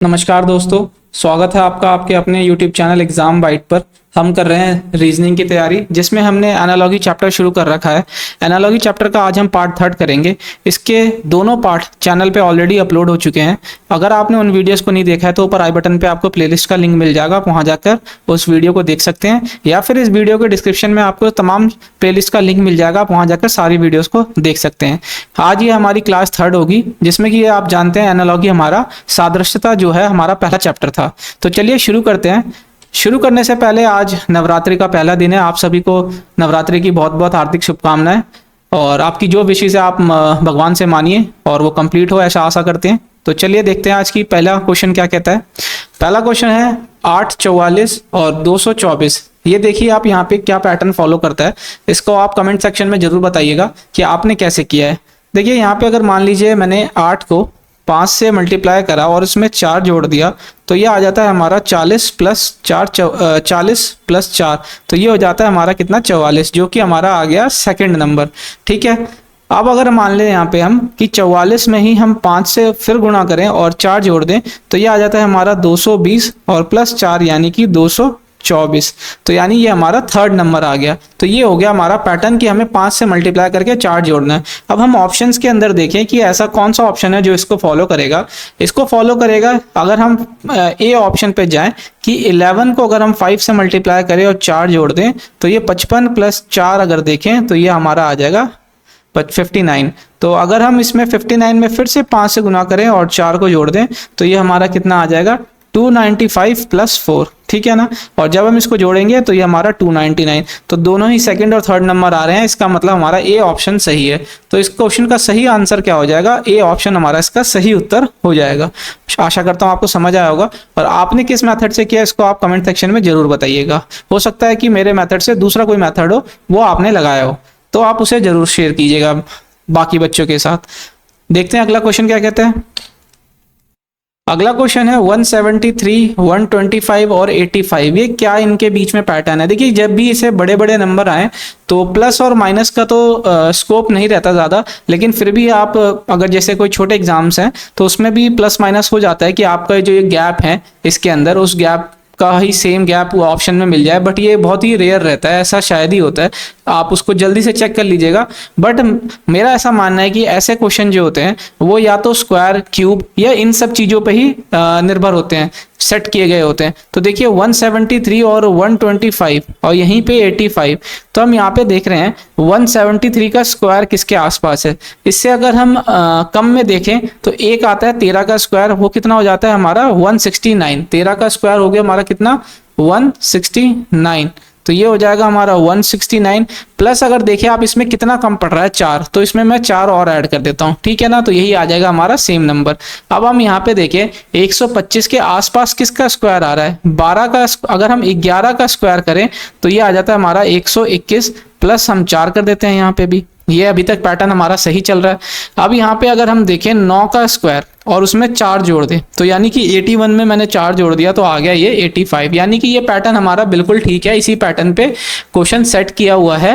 नमस्कार दोस्तों, स्वागत है आपका आपके अपने YouTube चैनल एग्जाम बाइट पर। हम कर रहे हैं रीजनिंग की तैयारी, जिसमें हमने एनालॉजी चैप्टर शुरू कर रखा है। एनालॉजी चैप्टर का आज हम पार्ट 3 करेंगे। इसके दोनों पार्ट चैनल पे ऑलरेडी अपलोड हो चुके हैं। अगर आपने उन वीडियोस को नहीं देखा है तो ऊपर आई बटन पे आपको प्लेलिस्ट का लिंक मिल जाएगा, आप वहाँ जाकर उस वीडियो को देख सकते हैं, या फिर इस वीडियो के डिस्क्रिप्शन में आपको तमाम प्लेलिस्ट का लिंक मिल जाएगा, आप वहाँ जाकर सारी वीडियोस को देख सकते हैं। आज ये हमारी क्लास 3 होगी, जिसमें कि आप जानते हैं एनालॉजी हमारा सादृश्यता जो है हमारा पहला चैप्टर था। तो चलिए शुरू करते हैं। शुरू करने से पहले आज नवरात्रि का पहला दिन है। आप सभी को नवरात्रि की बहुत बहुत हार्दिक शुभकामनाएं, और आपकी जो विशेष है आप भगवान से मानिए और वो कंप्लीट हो, ऐसा आशा करते हैं। तो चलिए देखते हैं आज की पहला क्वेश्चन क्या कहता है। पहला क्वेश्चन है 8, 44 और 224। ये देखिए आप यहाँ पे क्या पैटर्न फॉलो करता है, इसको आप कमेंट सेक्शन में जरूर बताइएगा कि आपने कैसे किया है। देखिए यहाँ पे अगर मान लीजिए मैंने 8 को 5 से मल्टीप्लाई करा और इसमें 4 जोड़ दिया, तो ये आ जाता है हमारा 40 प्लस 4 40 प्लस 4, तो ये हो जाता है हमारा कितना 44, जो कि हमारा आ गया सेकंड नंबर। ठीक है, अब अगर मान लें यहाँ पे हम कि 44 में ही हम 5 से फिर गुणा करें और 4 जोड़ दें, तो ये आ जाता है हमारा 220 और प्लस 4 यानी कि 224, तो यानी ये हमारा थर्ड नंबर आ गया। तो ये हो गया हमारा पैटर्न कि हमें 5 से मल्टीप्लाई करके 4 जोड़ना है। अब हम ऑप्शंस के अंदर देखें कि ऐसा कौन सा ऑप्शन है जो इसको फॉलो करेगा। इसको फॉलो करेगा, अगर हम ए ऑप्शन पे जाएं कि 11 को अगर हम 5 से मल्टीप्लाई करें और 4 जोड़ दें, तो ये 55 प्लस 4 अगर देखें तो ये हमारा आ जाएगा 59। तो अगर हम इसमें 59 में फिर से 5 से गुना करें और 4 को जोड़ दें, तो ये हमारा कितना आ जाएगा 295 प्लस 4। ठीक है ना, और जब हम इसको जोड़ेंगे तो ये हमारा 299। तो दोनों ही सेकंड और थर्ड नंबर आ रहे हैं, इसका मतलब हमारा ए ऑप्शन सही है। तो इस क्वेश्चन का सही आंसर क्या हो जाएगा, ए ऑप्शन हमारा इसका सही उत्तर हो जाएगा। आशा करता हूँ आपको समझ आया होगा, और आपने किस मेथड से किया इसको आप कमेंट सेक्शन में जरूर बताइएगा। हो सकता है कि मेरे मेथड से दूसरा कोई मेथड हो वो आपने लगाया हो, तो आप उसे जरूर शेयर कीजिएगा बाकी बच्चों के साथ। देखते हैं अगला क्वेश्चन क्या कहते हैं। अगला क्वेश्चन है 173, 125 और 85। ये क्या इनके बीच में पैटर्न है। देखिए जब भी इसे बड़े बड़े नंबर आए तो प्लस और माइनस का तो स्कोप नहीं रहता ज़्यादा, लेकिन फिर भी आप अगर जैसे कोई छोटे एग्जाम्स हैं तो उसमें भी प्लस माइनस हो जाता है कि आपका जो ये गैप है इसके अंदर उस गैप का ही सेम गैप ऑप्शन में मिल जाए, बट ये बहुत ही रेयर रहता है, ऐसा शायद ही होता है। आप उसको जल्दी से चेक कर लीजिएगा। बट मेरा ऐसा मानना है कि ऐसे क्वेश्चन जो होते हैं वो या तो स्क्वायर, क्यूब या इन सब चीज़ों पे ही निर्भर होते हैं, सेट किए गए होते हैं। तो देखिए 173 और 125 और यहीं पे 85, तो हम यहाँ पे देख रहे हैं 173 का स्क्वायर किसके आसपास है। इससे अगर हम कम में देखें तो एक आता है 13 का स्क्वायर, वो कितना हो जाता है हमारा 169। 13 का स्क्वायर हो गया हमारा कितना 169, तो ये हो जाएगा हमारा 169। प्लस अगर देखिए आप इसमें कितना कम पड़ रहा है 4, तो इसमें मैं 4 और ऐड कर देता हूँ। ठीक है ना, तो यही आ जाएगा हमारा सेम नंबर। अब हम यहाँ पे देखें 125 के आसपास किसका स्क्वायर आ रहा है 12 का। अगर हम 11 का स्क्वायर करें तो ये आ जाता है हमारा 121, प्लस हम 4 कर देते हैं यहाँ पे भी। ये अभी तक पैटर्न हमारा सही चल रहा है। अब यहाँ पे अगर हम देखें 9 का स्क्वायर और उसमें 4 जोड़ दें, तो यानी कि 81 में मैंने 4 जोड़ दिया तो आ गया ये 85, यानी कि ये पैटर्न हमारा बिल्कुल ठीक है। इसी पैटर्न पे क्वेश्चन सेट किया हुआ है।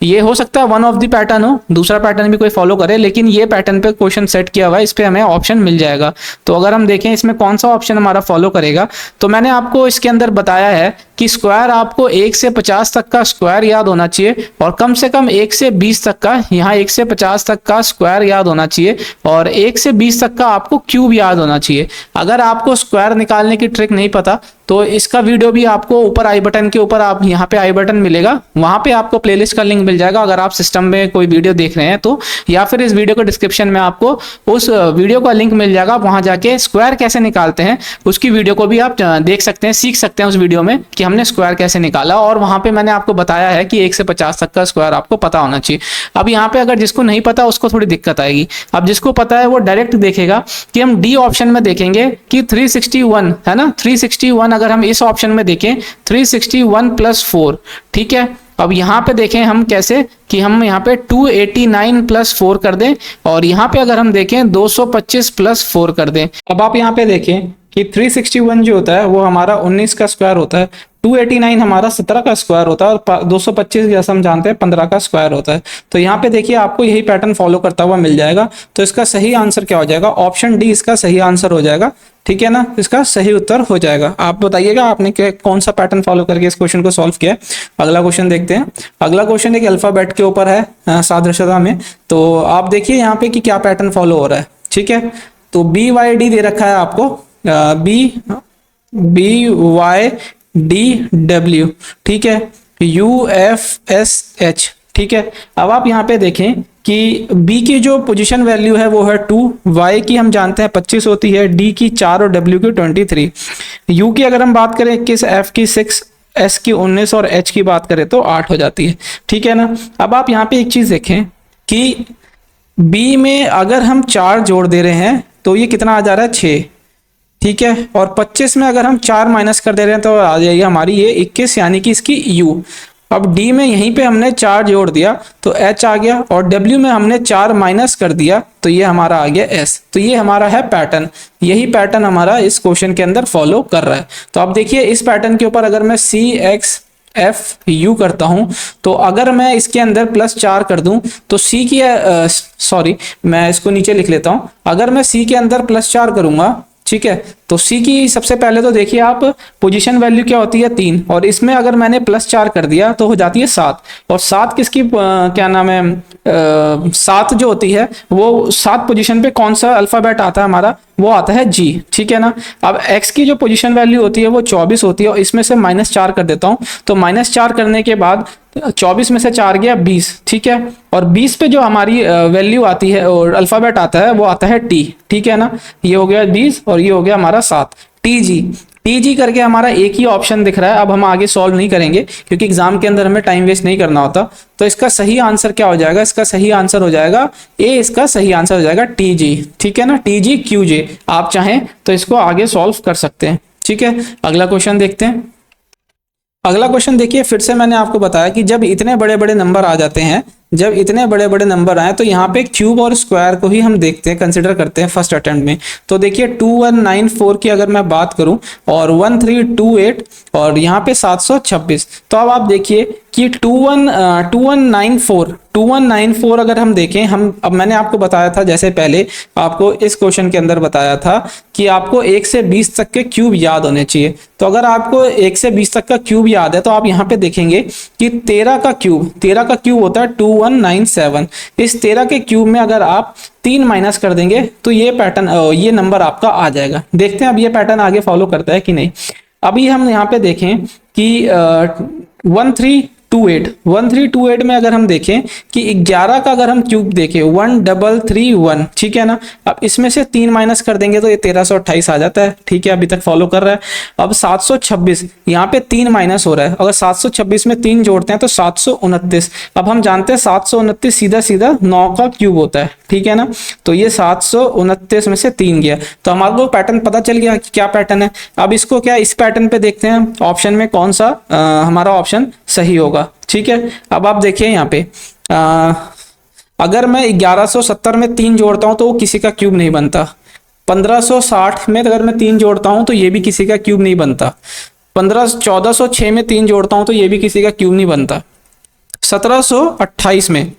ये हो सकता है वन ऑफ द पैटर्न हो, दूसरा पैटर्न भी कोई फॉलो करे, लेकिन ये पैटर्न पे क्वेश्चन सेट किया हुआ है, इस पे हमें ऑप्शन मिल जाएगा। तो अगर हम देखें इसमें कौन सा ऑप्शन हमारा फॉलो करेगा, तो मैंने आपको इसके अंदर बताया है कि स्क्वायर आपको 1 से 50 तक का स्क्वायर याद होना चाहिए, और कम से कम 1 से 20 तक का, यहाँ 1 से 50 तक का स्क्वायर याद होना चाहिए, और 1 से 20 तक का आपको क्यूब याद होना चाहिए। अगर आपको स्क्वायर निकालने की ट्रिक नहीं पता तो इसका वीडियो भी आपको ऊपर आई बटन के ऊपर, आप यहाँ पे आई बटन मिलेगा, वहां पे आपको प्लेलिस्ट का लिंक मिल जाएगा अगर आप सिस्टम में कोई वीडियो देख रहे हैं तो, या फिर इस वीडियो के डिस्क्रिप्शन में आपको उस वीडियो का लिंक मिल जाएगा। वहां जाके स्क्वायर कैसे निकालते हैं उसकी वीडियो को भी आप देख सकते हैं, सीख सकते हैं उस वीडियो में कि हमने स्क्वायर कैसे निकाला, और वहां पे मैंने आपको बताया है कि 1 से 50 तक का स्क्वायर आपको पता होना चाहिए। अब यहाँ पे अगर जिसको नहीं पता उसको थोड़ी दिक्कत आएगी। अब जिसको पता है वो डायरेक्ट देखेगा कि हम डी ऑप्शन में देखेंगे कि 361 है ना, 361 अगर हम इस ऑप्शन में देखें 361 प्लस 4। ठीक है, अब यहाँ पे देखें हम कैसे कि हम यहाँ पे 289 प्लस 4 कर दें, और यहाँ पे अगर हम देखें 225 प्लस 4 कर दें। अब आप यहाँ पे देखें कि 361 जो होता है वो हमारा 19 का स्क्वायर होता है, 289 हमारा 17 का स्क्वायर होता है, और 225 जैसा हम जानते हैं 15 का स्क्वायर होता है। तो यहाँ पे देखिए आपको यही पैटर्न फॉलो करता हुआ मिल जाएगा। तो इसका सही आंसर क्या हो जाएगा, ऑप्शन डी इसका सही आंसर हो जाएगा। ठीक है ना, इसका सही उत्तर हो जाएगा। आप बताइएगा आपने कौन सा पैटर्न फॉलो करके इस क्वेश्चन को सॉल्व किया है। अगला क्वेश्चन देखते हैं। अगला क्वेश्चन एक अल्फाबेट के ऊपर है सादृश्यता में। तो आप देखिए यहाँ पे कि क्या पैटर्न फॉलो हो रहा है। ठीक है, तो BYD दे रखा है आपको, BYDW, ठीक है, UFSH, ठीक है। अब आप यहाँ पे देखें कि B की जो पोजीशन वैल्यू है वो है 2, Y की हम जानते हैं 25 होती है, D की 4 और W की 23, U की अगर हम बात करें 21, F की 6, S की 19 और H की बात करें तो 8 हो जाती है। ठीक है ना। अब आप यहाँ पे एक चीज देखें कि B में अगर हम 4 जोड़ दे रहे हैं तो ये कितना आ जा रहा है 6, ठीक है, और 25 में अगर हम 4 माइनस कर दे रहे हैं तो आ जाएगी हमारी ये 21, यानी कि इसकी U। अब D में यहीं पे हमने 4 जोड़ दिया तो H आ गया, और W में हमने 4 माइनस कर दिया तो ये हमारा आ गया S। तो ये हमारा है पैटर्न, यही पैटर्न हमारा इस क्वेश्चन के अंदर फॉलो कर रहा है। तो आप देखिए इस पैटर्न के ऊपर अगर मैं CXFU करता हूं तो अगर मैं इसके अंदर +4 कर दूं तो C की सॉरी मैं इसको नीचे लिख लेता हूं। अगर मैं C के अंदर +4 करूंगा, ठीक है, तो C की सबसे पहले तो देखिए आप पोजीशन वैल्यू क्या होती है 3, और इसमें अगर मैंने +4 कर दिया तो हो जाती है 7, और 7 किसकी क्या नाम है 7 जो होती है वो 7 पोजीशन पे कौन सा अल्फाबेट आता है हमारा, वो आता है G। ठीक है ना। अब X की जो पोजीशन वैल्यू होती है वो 24 होती है, और इसमें से -4 कर देता हूं तो -4 करने के बाद 24 में से 4 गया 20, ठीक है, और 20 पे जो हमारी वैल्यू आती है और अल्फाबेट आता है वो आता है T। ठीक है ना, ये हो गया 20 और ये हो गया हमारा 7, TG करके हमारा एक ही ऑप्शन दिख रहा है। अब हम आगे सॉल्व नहीं करेंगे क्योंकि एग्जाम के अंदर हमें टाइम वेस्ट नहीं करना होता। तो इसका सही आंसर क्या हो जाएगा, इसका सही आंसर हो जाएगा ए, इसका सही आंसर हो जाएगा TG। ठीक है ना, TGQJ। आप चाहें तो इसको आगे सॉल्व कर सकते हैं। ठीक है, अगला क्वेश्चन देखते हैं। अगला क्वेश्चन देखिए, फिर से मैंने आपको बताया कि जब इतने बड़े बड़े नंबर आ जाते हैं, जब इतने बड़े बड़े नंबर आए तो यहाँ पे क्यूब और स्क्वायर को ही हम देखते हैं, कंसिडर करते हैं फर्स्ट अटेम्प्ट में। तो देखिए 2194 की अगर मैं बात करूं और 1328 और यहाँ पे 726, तो अब आप देखिए कि 2194 अगर हम देखें, हम अब मैंने आपको बताया था जैसे पहले आपको इस क्वेश्चन के अंदर बताया था कि आपको 1 से 20 तक के क्यूब याद होने चाहिए। तो अगर आपको 1 से 20 तक का क्यूब याद है तो आप यहाँ पे देखेंगे कि 13 का क्यूब होता है 2197। इस 13 के क्यूब में अगर आप 3 माइनस कर देंगे तो ये पैटर्न, ये नंबर आपका आ जाएगा। देखते हैं अब ये पैटर्न आगे फॉलो करता है कि नहीं। अभी हम यहाँ पे देखें कि 1328 में अगर हम देखें कि 11 का अगर हम क्यूब देखें 1331, ठीक है ना। अब इसमें से 3 माइनस कर देंगे तो ये 1328 आ जाता है। ठीक है, अभी तक फॉलो कर रहा है। अब 726, यहाँ पे 3 माइनस हो रहा है, अगर 726 में 3 जोड़ते हैं तो 729। अब हम जानते हैं 729 सीधा सीधा 9 का क्यूब होता है। ठीक है ना, तो ये 729 में से 3 गया, तो हमारे को पैटर्न पता चल गया कि क्या पैटर्न है। अब इसको क्या इस पैटर्न पे देखते हैं ऑप्शन में कौन सा हमारा ऑप्शन सही होगा। ठीक है, अब आप देखिए यहाँ पे अगर मैं 1170 में 3 जोड़ता हूं तो वो किसी का क्यूब नहीं बनता। 1560 में अगर मैं 3 जोड़ता हूं तो ये भी किसी का क्यूब नहीं बनता। 1406 में 3 जोड़ता हूं तो ये भी किसी का क्यूब नहीं बनता। 1728 में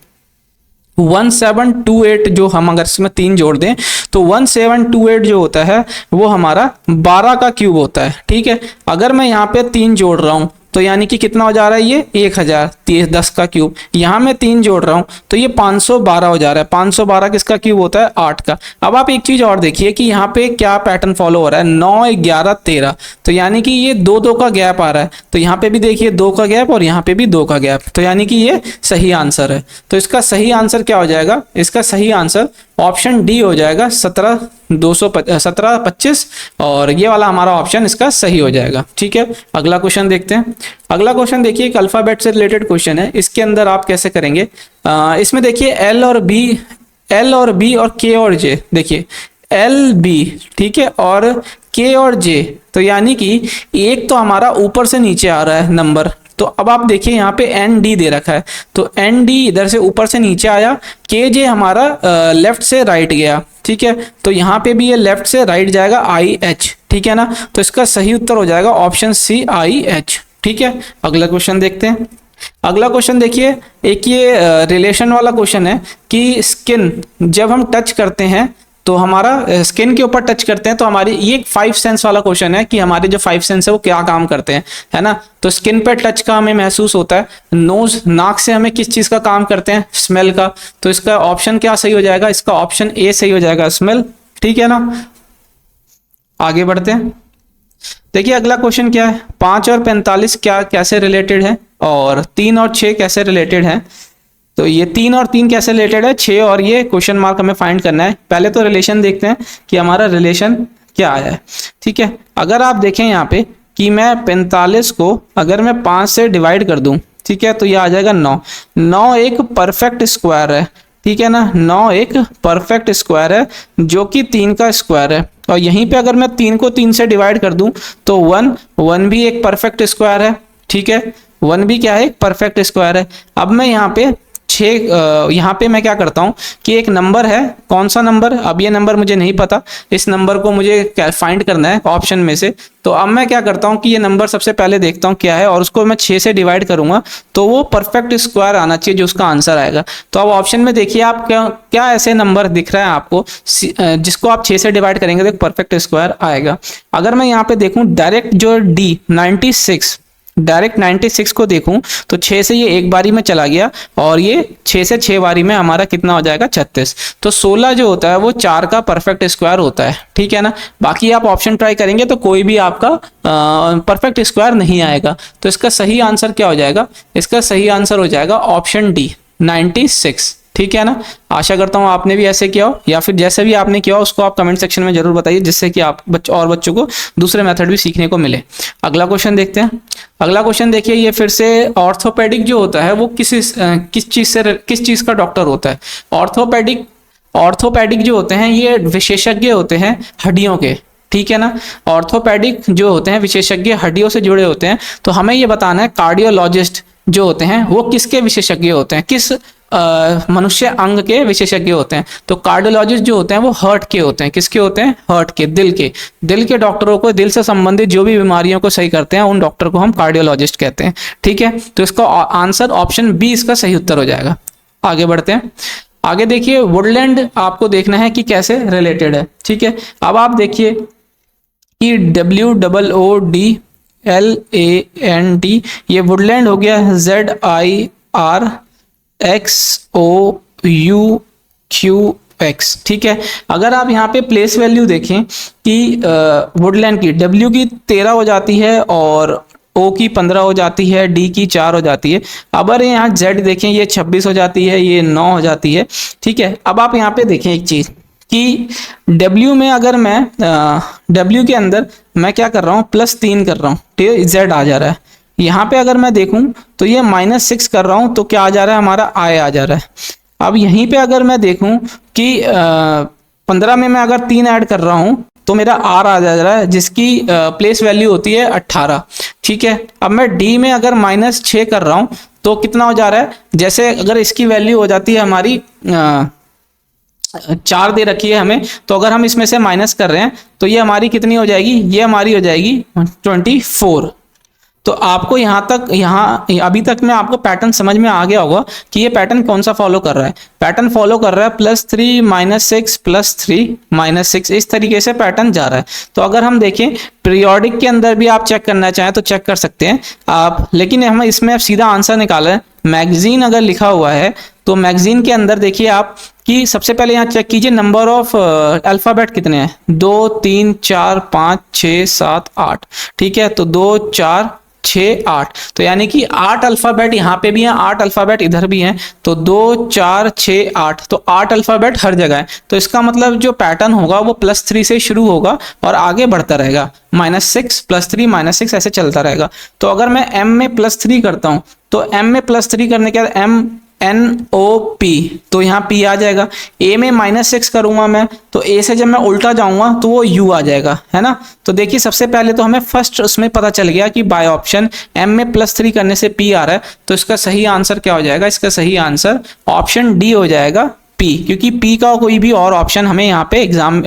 1728 जो हम अगर इसमें 3 जोड़ दें तो 1728 जो होता है वो हमारा 12 का क्यूब होता है। ठीक है, अगर मैं यहाँ पे 3 जोड़ रहा हूं तो यानी कि कितना हो जा रहा है ये 1010 का क्यूब। यहाँ मैं 3 जोड़ रहा हूं तो ये 512 हो जा रहा है। 512 किसका क्यूब होता है 8 का। अब आप एक चीज और देखिए कि यहाँ पे क्या पैटर्न फॉलो हो रहा है 9 11 13, तो यानी कि ये 2 का गैप आ रहा है। तो यहाँ पे भी देखिए 2 का गैप और यहाँ पे भी 2 का गैप, तो यानी कि ये सही आंसर है। तो इसका सही आंसर क्या हो जाएगा, इसका सही आंसर ऑप्शन डी हो जाएगा 1725, और ये वाला हमारा ऑप्शन इसका सही हो जाएगा। ठीक है, अगला क्वेश्चन देखते हैं। अगला क्वेश्चन देखिए एक अल्फाबेट से रिलेटेड क्वेश्चन है। इसके अंदर आप कैसे करेंगे, इसमें देखिए एल और बी और के और जे, देखिए एल बी, ठीक है, और के और जे, तो यानी कि एक तो हमारा ऊपर से नीचे आ रहा है नंबर। तो अब आप देखिए यहाँ पे एन डी दे रखा है, तो एन डी इधर से ऊपर से नीचे आया, के जे हमारा लेफ्ट से राइट गया। ठीक है, तो यहाँ पे भी ये लेफ्ट से राइट जाएगा आई एच। ठीक है ना, तो इसका सही उत्तर हो जाएगा ऑप्शन सी आई एच। ठीक है, अगला क्वेश्चन देखते हैं। अगला क्वेश्चन देखिए एक ये रिलेशन वाला क्वेश्चन है कि स्किन जब हम टच करते हैं तो हमारा स्किन के ऊपर टच करते हैं तो हमारी ये 5 सेंस वाला क्वेश्चन है कि हमारे जो 5 सेंस है वो क्या काम करते हैं, है ना। तो स्किन पे टच का हमें महसूस होता है, नोज नाक से हमें किस चीज का काम करते हैं, स्मेल का। तो इसका ऑप्शन क्या सही हो जाएगा, इसका ऑप्शन ए सही हो जाएगा, स्मेल, ठीक है ना। आगे बढ़ते हैं, देखिए अगला क्वेश्चन क्या है, 5 और 45 क्या कैसे रिलेटेड है और 3 और 6 कैसे रिलेटेड है। तो ये 3 और 3 कैसे रिलेटेड है, 6 और ये क्वेश्चन मार्क हमें फाइंड करना है। पहले तो रिलेशन देखते हैं कि हमारा रिलेशन क्या आया है, ठीक है। अगर आप देखें यहाँ पे कि मैं 45 को अगर मैं 5 से डिवाइड कर दूं, ठीक है, तो ये आ जाएगा 9। 9 एक परफेक्ट स्क्वायर है, ठीक है ना। 9 एक परफेक्ट स्क्वायर है जो कि 3 का स्क्वायर है। और यहीं पे अगर मैं 3 को 3 से डिवाइड कर दूं तो 1 भी एक परफेक्ट स्क्वायर है, ठीक है। 1 भी क्या है, एक परफेक्ट स्क्वायर है। अब मैं यहाँ पे 6 यहाँ पे मैं क्या करता हूँ कि एक नंबर है, कौन सा नंबर, अब ये नंबर मुझे नहीं पता, इस नंबर को मुझे फाइंड करना है ऑप्शन में से। तो अब मैं क्या करता हूँ कि ये नंबर सबसे पहले देखता हूँ क्या है और उसको मैं 6 से डिवाइड करूंगा तो वो परफेक्ट स्क्वायर आना चाहिए जो उसका आंसर आएगा। तो अब ऑप्शन में देखिए आप क्या ऐसे नंबर दिख रहा है आपको जिसको आप 6 से डिवाइड करेंगे तो एक परफेक्ट स्क्वायर आएगा। अगर मैं यहाँ पे देखूँ डायरेक्ट जो डी 96, डायरेक्ट 96 को देखूं तो 6 से ये एक बारी में चला गया और ये 6 से 6 बारी में हमारा कितना हो जाएगा, 36। तो 16 जो होता है वो 4 का परफेक्ट स्क्वायर होता है, ठीक है ना। बाकी आप ऑप्शन ट्राई करेंगे तो कोई भी आपका परफेक्ट स्क्वायर नहीं आएगा। तो इसका सही आंसर क्या हो जाएगा, इसका सही आंसर हो जाएगा ऑप्शन डी 96, ठीक है ना। आशा करता हूं आपने भी ऐसे किया हो या फिर जैसे भी आपने किया हो उसको आप कमेंट सेक्शन में जरूर बताइए जिससे कि आप बच्चों को दूसरे मेथड भी सीखने को मिले। अगला क्वेश्चन देखते हैं। अगला क्वेश्चन देखिए, ये फिर से ऑर्थोपेडिक जो होता है वो किस चीज का डॉक्टर होता है। ऑर्थोपेडिक जो होते हैं ये विशेषज्ञ होते हैं हड्डियों के, ठीक है ना। ऑर्थोपेडिक जो होते हैं विशेषज्ञ हड्डियों से जुड़े होते हैं। तो हमें ये बताना है कार्डियोलॉजिस्ट जो होते हैं वो किसके विशेषज्ञ होते हैं, किस मनुष्य अंग के विशेषज्ञ होते हैं। तो कार्डियोलॉजिस्ट जो होते हैं वो हार्ट के होते हैं, किसके होते हैं, हार्ट के, दिल के डॉक्टरों को, दिल से संबंधित जो भी बीमारियों को सही करते हैं उन डॉक्टर को हम कार्डियोलॉजिस्ट कहते हैं, ठीक है। तो इसका आंसर ऑप्शन बी इसका सही उत्तर हो जाएगा। आगे बढ़ते हैं। आगे देखिए वुडलैंड आपको देखना है कि कैसे रिलेटेड है, ठीक है। अब आप देखिए कि WOODLAND ये वुडलैंड हो गया, ZIRXOUQX, ठीक है। अगर आप यहाँ पे प्लेस वैल्यू देखें कि वुडलैंड की W की 13 हो जाती है और O की 15 हो जाती है, D की 4 हो जाती है। अगर यहाँ Z देखें ये 26 हो जाती है, ये 9 हो जाती है, ठीक है। अब आप यहाँ पे देखें एक चीज कि W में अगर मैं W के अंदर मैं क्या कर रहा हूँ, +3 कर रहा हूँ, ठीक है, Z आ जा रहा है। यहाँ पे अगर मैं देखूं तो ये -6 कर रहा हूं तो क्या आ जा रहा है, हमारा I आ जा रहा है। अब यहीं पे अगर मैं देखूं कि 15 में मैं अगर 3 ऐड कर रहा हूं तो मेरा R आ जा रहा है जिसकी प्लेस वैल्यू होती है 18, ठीक है। अब मैं D में अगर -6 कर रहा हूं तो कितना हो जा रहा है, जैसे अगर इसकी वैल्यू हो जाती है हमारी 4 दे रखी है हमें, तो अगर हम इसमें से माइनस कर रहे हैं तो ये हमारी कितनी हो जाएगी, ये हमारी हो जाएगी 24। तो आपको यहाँ अभी तक में आपको पैटर्न समझ में आ गया होगा कि ये पैटर्न कौन सा फॉलो कर रहा है। पैटर्न फॉलो कर रहा है +3 -6 +3 -6, इस तरीके से पैटर्न जा रहा है। तो अगर हम देखें पीरियोडिक के अंदर भी आप चेक करना चाहें तो चेक कर सकते हैं आप, लेकिन हम इसमें अब सीधा आंसर निकाला है। मैगजीन अगर लिखा हुआ है तो मैगजीन के अंदर देखिए आप कि सबसे पहले यहाँ चेक कीजिए नंबर ऑफ अल्फाबेट कितने हैं, 2 3 4 5 6 7 8, ठीक है। तो 2 4 6 8, तो यानी कि 8 अल्फाबेट यहाँ पे भी हैं, 8 अल्फाबेट इधर भी हैं। तो 2 4 6 8, तो 8 अल्फाबेट हर जगह है। तो इसका मतलब जो पैटर्न होगा वो +3 से शुरू होगा और आगे बढ़ता रहेगा, -6 +3 -6 ऐसे चलता रहेगा। तो अगर मैं M में +3 करता हूं तो M में +3 करने के बाद MNOP, तो यहाँ P आ जाएगा। A में -6 करूंगा मैं तो A से जब मैं उल्टा जाऊंगा तो वो U आ जाएगा, है ना। तो देखिए सबसे पहले तो हमें फर्स्ट उसमें पता चल गया कि बाय ऑप्शन M में +3 करने से P आ रहा है। तो इसका सही आंसर क्या हो जाएगा, इसका सही आंसर ऑप्शन D हो जाएगा, P, क्योंकि P का कोई भी और ऑप्शन हमें यहाँ पे एग्जाम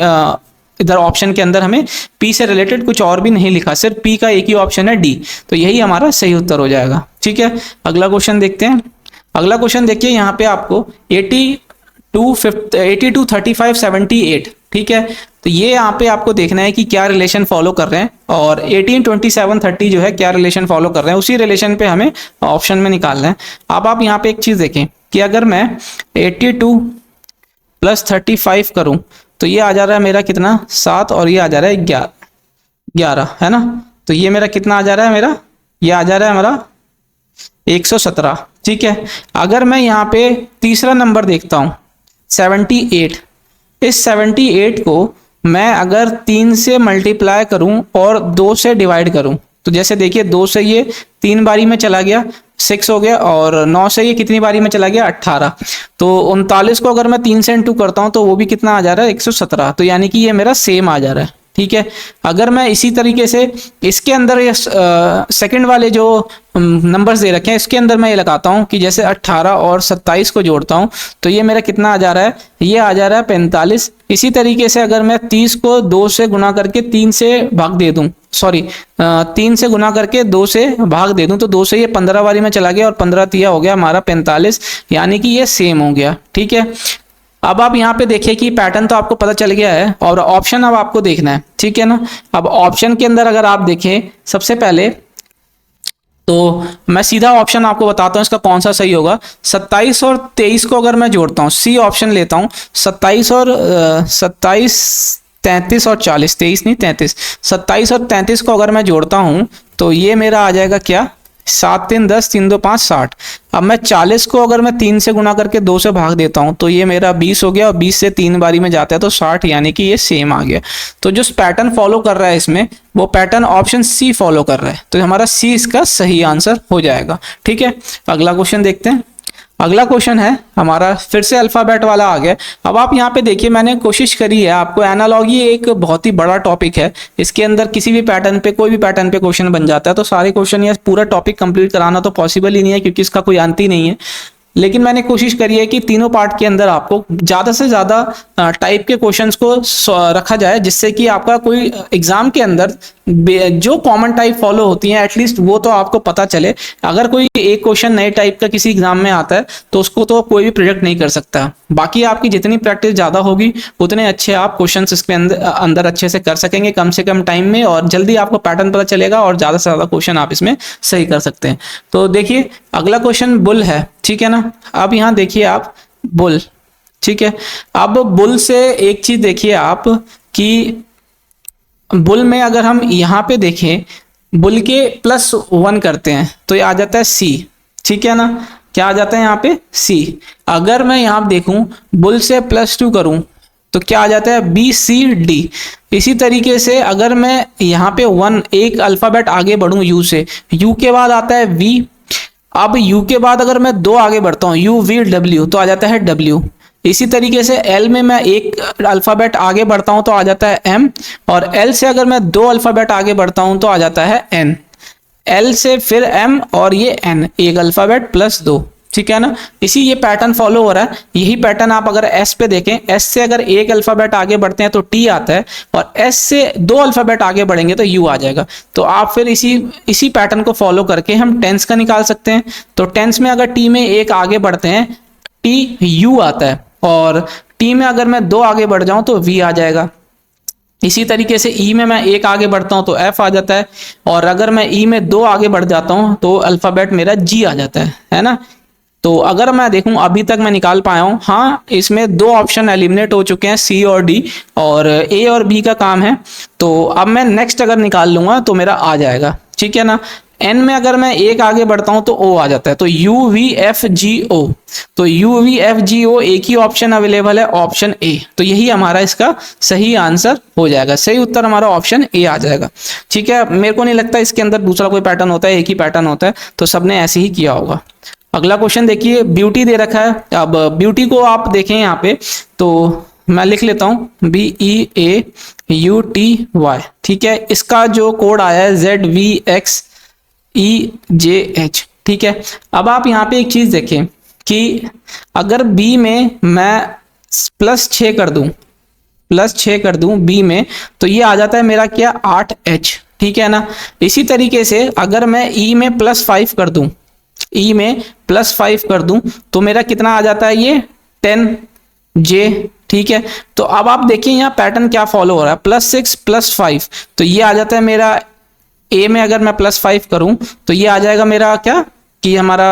इधर ऑप्शन के अंदर हमें P से रिलेटेड कुछ और भी नहीं लिखा, सिर्फ P का एक ही ऑप्शन है D। तो यही हमारा सही उत्तर हो जाएगा, ठीक है। अगला क्वेश्चन देखते हैं। अगला क्वेश्चन देखिए यहाँ पे आपको 82 35 78 ठीक है। तो ये यहाँ पे आपको देखना है कि क्या रिलेशन फॉलो कर रहे हैं, और 18, 27, 30 जो है क्या रिलेशन फॉलो कर रहे हैं, उसी रिलेशन पे हमें ऑप्शन में निकालना है। अब आप यहाँ पे एक चीज देखें कि अगर मैं 82 प्लस 35 करूं तो ये आ जा रहा है मेरा कितना 7, और ये आ जा रहा है 11 है ना। तो ये मेरा कितना आ जा रहा है, मेरा ये आ जा रहा है हमारा 117, ठीक है। अगर मैं यहाँ पे तीसरा नंबर देखता हूँ 78, इस 78 को मैं अगर 3 से मल्टीप्लाई करूं और 2 से डिवाइड करूं, तो जैसे देखिए 2 से ये 3 बारी में चला गया 6 हो गया, और 9 से ये कितनी बारी में चला गया 18। तो 39 को अगर मैं 3 से इंटू करता हूं तो वो भी कितना आ जा रहा है 117। तो यानी कि ये मेरा सेम आ जा रहा है, ठीक है। अगर मैं इसी तरीके से इसके अंदर ये सेकंड वाले जो नंबर्स दे रखे हैं इसके अंदर मैं ये लगाता हूं कि जैसे 18 और 27 को जोड़ता हूं तो ये मेरा कितना आ जा रहा है, ये आ जा रहा है 45। इसी तरीके से अगर मैं 30 को 2 से गुना करके 3 से भाग दे दूं, सॉरी 3 से गुना करके 2 से भाग दे दूं तो 2 से ये 15 बारी में चला गया और 15 तिया हो गया हमारा 45, यानी कि ये सेम हो गया, ठीक है। अब आप यहाँ पे देखिए कि पैटर्न तो आपको पता चल गया है, और ऑप्शन अब आपको देखना है, ठीक है ना। अब ऑप्शन के अंदर अगर आप देखें सबसे पहले तो मैं सीधा ऑप्शन आपको बताता हूँ इसका कौन सा सही होगा। 27 और 23 को अगर मैं जोड़ता हूँ, सी ऑप्शन लेता हूँ, 27 और 33 और 40, 23 नहीं 33, 27 और 33 को अगर मैं जोड़ता हूँ तो ये मेरा आ जाएगा क्या 7 3 10 3 2 5 60। अब मैं 40 को अगर मैं 3 से गुना करके 2 से भाग देता हूं तो ये मेरा 20 हो गया, और 20 से 3 बारी में जाता है तो 60, यानी कि ये सेम आ गया। तो जो पैटर्न फॉलो कर रहा है इसमें वो पैटर्न ऑप्शन सी फॉलो कर रहा है, तो हमारा सी इसका सही आंसर हो जाएगा, ठीक है। अगला क्वेश्चन देखते हैं। अगला क्वेश्चन है हमारा फिर से अल्फाबेट वाला आ गया। अब आप यहाँ पे देखिए मैंने कोशिश करी है आपको, एनालॉजी एक बहुत ही बड़ा टॉपिक है, इसके अंदर किसी भी पैटर्न पे कोई भी पैटर्न पे क्वेश्चन बन जाता है, तो सारे क्वेश्चन या पूरा टॉपिक कंप्लीट कराना तो पॉसिबल ही नहीं है क्योंकि इसका कोई अंत ही नहीं है। लेकिन मैंने कोशिश करी है कि तीनों पार्ट के अंदर आपको ज़्यादा से ज़्यादा टाइप के क्वेश्चंस को रखा जाए, जिससे कि आपका कोई एग्जाम के अंदर जो कॉमन टाइप फॉलो होती हैं एटलीस्ट वो तो आपको पता चले। अगर कोई एक क्वेश्चन नए टाइप का किसी एग्जाम में आता है तो उसको तो कोई भी प्रिडिक्ट नहीं कर सकता। बाकी आपकी जितनी प्रैक्टिस ज़्यादा होगी उतने अच्छे आप क्वेश्चन इसके अंदर अच्छे से कर सकेंगे कम से कम टाइम में, और जल्दी आपको पैटर्न पता चलेगा और ज़्यादा से ज़्यादा क्वेश्चन आप इसमें सही कर सकते हैं। तो देखिए अगला क्वेश्चन बुल है, ठीक है ना। अब यहाँ देखिए आप बुल, ठीक है। अब बुल से एक चीज देखिए आप कि बुल में अगर हम यहाँ पे देखें बुल के +1 करते हैं तो ये आ जाता है सी, ठीक है ना। क्या आ जाता है यहाँ पे सी। अगर मैं यहाँ देखूं बुल से +2 करूं तो क्या आ जाता है BCD। इसी तरीके से अगर मैं यहाँ पे एक अल्फाबेट आगे बढ़ूं यू से, यू के बाद आता है V। अब U के बाद अगर मैं 2 आगे बढ़ता हूँ UVW तो आ जाता है W। इसी तरीके से L में मैं एक अल्फाबेट आगे बढ़ता हूँ तो आ जाता है M, और L से अगर मैं 2 अल्फाबेट आगे बढ़ता हूँ तो आ जाता है N। L से फिर M और ये N, एक अल्फाबेट +2, ठीक है ना। इसी ये पैटर्न फॉलो हो रहा है। यही पैटर्न आप अगर S पे देखें, S से अगर एक अल्फाबेट आगे बढ़ते हैं तो T आता है, और S से 2 अल्फाबेट आगे बढ़ेंगे तो U आ जाएगा। तो आप फिर इसी पैटर्न को फॉलो करके हम टेंस का निकाल सकते हैं। तो टेंस में अगर T में एक आगे बढ़ते हैं TU आता है, और T में अगर मैं 2 आगे बढ़ जाऊं तो V आ जाएगा। इसी तरीके से E में मैं एक आगे बढ़ता हूं तो F आ जाता है, और अगर मैं E में 2 आगे बढ़ जाता हूं तो अल्फाबेट मेरा G आ जाता है ना। तो अगर मैं देखूं अभी तक मैं निकाल पाया हूं, हाँ इसमें 2 ऑप्शन एलिमिनेट हो चुके हैं C और D, और A और B का काम है। तो अब मैं नेक्स्ट अगर निकाल लूंगा तो मेरा आ जाएगा, ठीक है ना। N में अगर मैं एक आगे बढ़ता हूं तो O आ जाता है, तो UVFGO। तो UVFGO एक ही ऑप्शन अवेलेबल है, ऑप्शन A। तो यही हमारा इसका सही आंसर हो जाएगा। सही उत्तर हमारा ऑप्शन A आ जाएगा, ठीक है। मेरे को नहीं लगता इसके अंदर दूसरा कोई पैटर्न होता है, एक ही पैटर्न होता है, तो सबने ऐसे ही किया होगा। अगला क्वेश्चन देखिए, ब्यूटी दे रखा है। अब ब्यूटी को आप देखें यहाँ पे तो मैं लिख लेता हूँ BEAUTY, ठीक है। इसका जो कोड आया है ZVXEJH, ठीक है। अब आप यहाँ पे एक चीज देखें कि अगर B में मैं +6 कर दूं, +6 कर दूं B में, तो ये आ जाता है मेरा क्या 8H, ठीक है ना। इसी तरीके से अगर मैं E में +5 कर दूं, E में +5 कर दूं तो मेरा कितना आ जाता है ये 10J, ठीक है। तो अब आप देखिए यहाँ पैटर्न क्या फॉलो हो रहा है, +6 +5, तो ये आ जाता है मेरा ए में। अगर मैं +5 करूं तो ये आ जाएगा मेरा क्या कि हमारा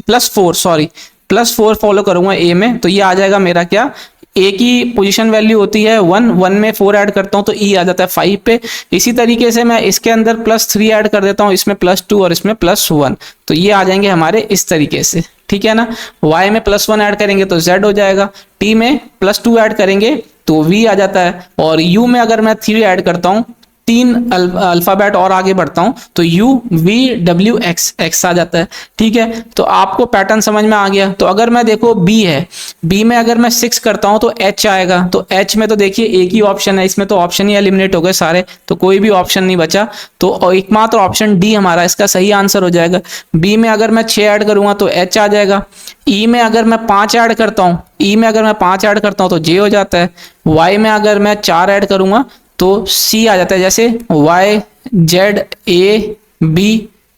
+4, सॉरी +4 फॉलो करूंगा ए में, तो ये आ जाएगा मेरा क्या, ए की पोजीशन वैल्यू होती है 1, 1 में 4 ऐड करता हूं तो ई आ जाता है 5 पे। इसी तरीके से मैं इसके अंदर +3 ऐड कर देता हूं, इसमें +2 और इसमें +1, तो ये आ जाएंगे हमारे इस तरीके से, ठीक है ना। y में +1 ऐड करेंगे तो z हो जाएगा, t में +2 ऐड करेंगे तो v आ जाता है, और u में अगर मैं 3 ऐड करता हूं, 3 अल्फाबेट और आगे बढ़ता हूं तो u v w x आ जाता है, ठीक है। तो आपको पैटर्न समझ में आ गया। तो अगर मैं देखो b है, b में अगर मैं 6 करता हूं तो h आएगा, तो h में तो देखिए एक ही ऑप्शन है, इसमें तो ऑप्शन ही एलिमिनेट हो गए सारे, तो कोई भी ऑप्शन नहीं बचा, तो एकमात्र ऑप्शन डी हमारा इसका सही आंसर हो जाएगा। b में अगर मैं 6 ऐड करूंगा तो h आ जाएगा, e में अगर मैं 5 ऐड करता हूं, e में अगर मैं 5 ऐड करता हूं तो j हो जाता है, y में अगर मैं 4 ऐड करूंगा तो C आ जाता है, जैसे Y Z A B,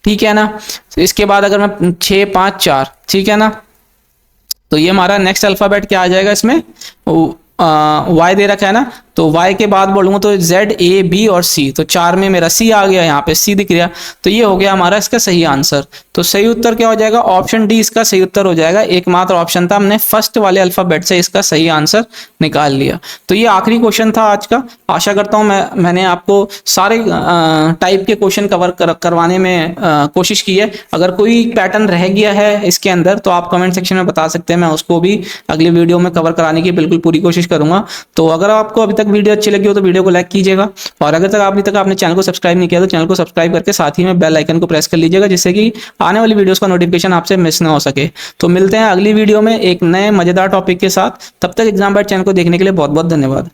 ठीक है ना। तो इसके बाद अगर मैं 6 5 4, ठीक है ना, तो ये हमारा नेक्स्ट अल्फाबेट क्या आ जाएगा, इसमें Y दे रखा है ना, तो Y के बाद बोलूंगा तो Z A B और C, तो 4 में मेरा C आ गया, यहाँ पे C दिख गया, तो ये हो गया हमारा इसका सही आंसर। तो सही उत्तर क्या हो जाएगा, ऑप्शन डी इसका सही उत्तर हो जाएगा। एकमात्र ऑप्शन था, हमने फर्स्ट वाले अल्फाबेट से इसका सही आंसर निकाल लिया। तो ये आखिरी क्वेश्चन था आज का। आशा करता हूँ मैंने आपको सारे टाइप के क्वेश्चन करवाने में कोशिश की है। अगर कोई पैटर्न रह गया है इसके अंदर तो आप कमेंट सेक्शन में बता सकते हैं, मैं उसको भी अगली वीडियो में कवर कराने की बिल्कुल पूरी कोशिश करूंगा। तो अगर आपको अभी तक वीडियो अच्छी लगी हो तो वीडियो को लाइक कीजिएगा, और अगर तक अभी तक आपने चैनल को सब्सक्राइब नहीं किया तो चैनल को सब्सक्राइब करके साथ ही में बेल आइकन को प्रेस कर लीजिएगा, जिससे कि आने वाली वीडियोस का नोटिफिकेशन आपसे मिस ना हो सके। तो मिलते हैं अगली वीडियो में एक नए मजेदार टॉपिक के साथ। तब तक एग्जाम बाइट चैनल को देखने के लिए बहुत बहुत धन्यवाद।